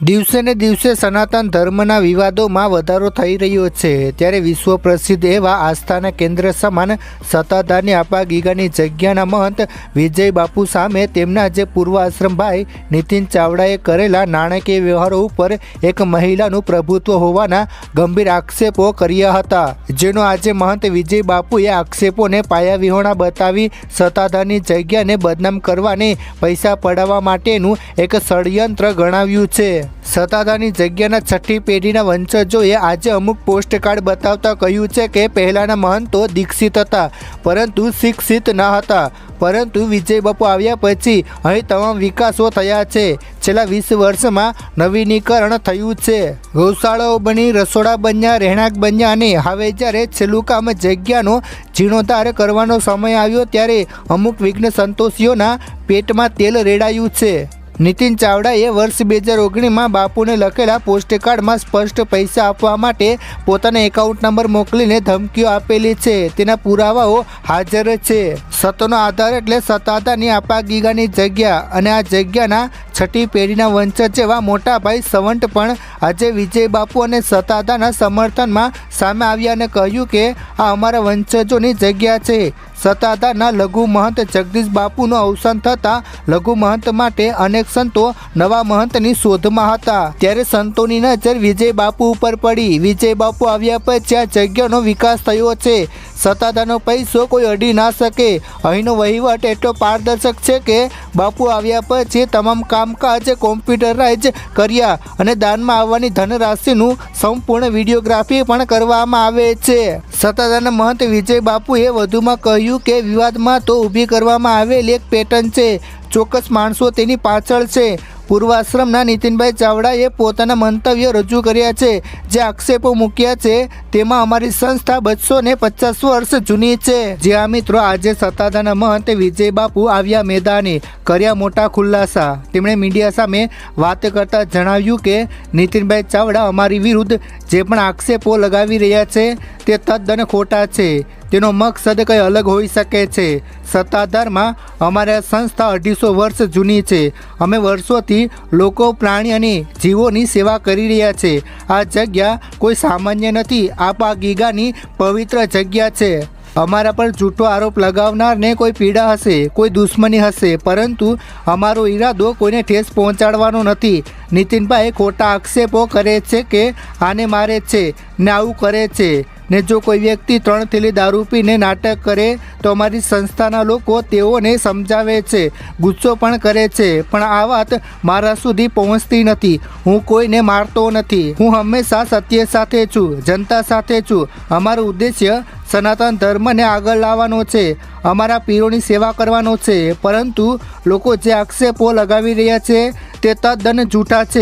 દિવસે ને દિવસે સનાતન ધર્મના વિવાદોમાં વધારો થઈ રહ્યો છે, ત્યારે વિશ્વ પ્રસિદ્ધ એવા આસ્થાના કેન્દ્ર સમાન સત્તાધારની આપાગીગાની જગ્યાના મહંત વિજય બાપુ સામે તેમના જે પૂર્વ આશ્રમભાઈ નીતિન ચાવડાએ કરેલા નાણાકીય વ્યવહારો ઉપર એક મહિલાનું પ્રભુત્વ હોવાના ગંભીર આક્ષેપો કર્યા હતા, જેનો આજે મહંત વિજય બાપુએ આક્ષેપોને પાયાવિહોણા બતાવી સત્તાધારની જગ્યાને બદનામ કરવાને પૈસા પડાવવા માટેનું એક ષડયંત્ર ગણાવ્યું છે। સત્તાધારની જગ્યાના છઠ્ઠી પેઢીના વંશજોએ આજે અમુક પોસ્ટકાર્ડ બતાવતા કહ્યું છે કે પહેલાંના મહંતો દીક્ષિત હતા પરંતુ શિક્ષિત ન હતા, પરંતુ વિજય બાપુ આવ્યા પછી અહીં તમામ વિકાસો થયા છે। છેલ્લા 20 વર્ષમાં નવીનીકરણ થયું છે, ગૌશાળાઓ બની, રસોડા બન્યા, રહેણાંક બન્યા અને હવે જ્યારે છેલ્લું કામ જગ્યાનો જીર્ણોદ્ધાર કરવાનો સમય આવ્યો ત્યારે અમુક વિઘ્ન સંતોષીઓના પેટમાં તેલ રેડાયું છે। નીતિન ચાવડાએ વર્ષ 2019માં બાપુને લખેલા પોસ્ટકાર્ડમાં સ્પષ્ટ પૈસા આપવા માટે પોતાના એકાઉન્ટ નંબર મોકલીને ધમકીઓ આપેલી છે, તેના પુરાવાઓ હાજર છે। સત્તાનો આધાર એટલે સત્તાધારની આપાગીગાની જગ્યા અને આ જગ્યાના છઠ્ઠી પેઢીના વંશજ જેવા મોટાભાઈ સંવંત પણ આજે વિજય બાપુ અને સત્તાધારના સમર્થનમાં સામે આવ્યા અને કહ્યું કે આ અમારા વંશજોની જગ્યા છે। સત્તાધારના લઘુ મહંત જગદીશ બાપુનું અવસાન થતાં લઘુ મહંત માટે અનેક સંતો નવા મહંતની શોધમાં હતા, ત્યારે સંતોની નજર વિજય બાપુ ઉપર પડી। વિજય બાપુ આવ્યા પછી આ જગ્યાનો વિકાસ થયો છે, સત્તાધારનો પૈસો કોઈ અડી ના શકે। અહીંનો વહીવટ એટલો પારદર્શક છે કે બાપુ આવ્યા પછી તમામ કામકાજ કોમ્પ્યુટરાઇઝ કર્યા અને દાનમાં આવવાની ધનરાશિનું સંપૂર્ણ વિડીયોગ્રાફી પણ કરવામાં આવે છે। સત્તાધારના મહંત વિજય બાપુએ વધુમાં કહ્યું કે વિવાદમાં તો ઊભી કરવામાં આવેલી એક પેટર્ન છે, ચોક્કસ માણસો તેની પાછળ છે। પૂર્વાશ્રમના નીતિનભાઈ ચાવડાએ પોતાના મંતવ્ય રજૂ કર્યા છે, જે આક્ષેપો મૂક્યા છે તેમાં અમારી સંસ્થા 250 વર્ષ જૂની છે। જ્યાં મિત્રો આજે સત્તાધારના મહંત વિજય બાપુ આવ્યા મેદાને કર્યા મોટા ખુલાસા। તેમણે મીડિયા સામે વાત કરતા જણાવ્યું કે નીતિનભાઈ ચાવડા અમારી વિરુદ્ધ જે પણ આક્ષેપો લગાવી રહ્યા છે તે તદ્દન ખોટા છે, તેનો મકસદ કંઈ અલગ હોઈ શકે છે। સત્તાધારમાં અમારી સંસ્થા 250 વર્ષ જૂની છે, અમે વર્ષોથી લોકો, પ્રાણી અને જીવોની સેવા કરી રહ્યા છે। આ જગ્યા કોઈ સામાન્ય નથી, આપાગીગાની પવિત્ર જગ્યા છે। અમારા પર જૂઠો આરોપ લગાવનારને કોઈ પીડા હશે, કોઈ દુશ્મની હશે, પરંતુ અમારો ઈરાદો કોઈને ઠેસ પહોંચાડવાનો નથી। નીતિનભાઈ ખોટા આક્ષેપો કરે છે કે આને મારે છે ને આવું કરે છે, ને જો કોઈ વ્યક્તિ 3 થેલી દારૂ પીને નાટક કરે તો અમારી સંસ્થાના લોકો તેઓને સમજાવે છે, ગુસ્સો પણ કરે છે, પણ આ વાત મારા સુધી પહોંચતી નથી। હું કોઈને મારતો નથી, હું હંમેશા સત્ય સાથે છું, જનતા સાથે છું। અમારો ઉદ્દેશ્ય સનાતન ધર્મને આગળ લાવવાનો છે, અમારા પીરોની સેવા કરવાનો છે, પરંતુ લોકો જે આક્ષેપો લગાવી રહ્યા છે તે તદ્દન જૂઠા છે।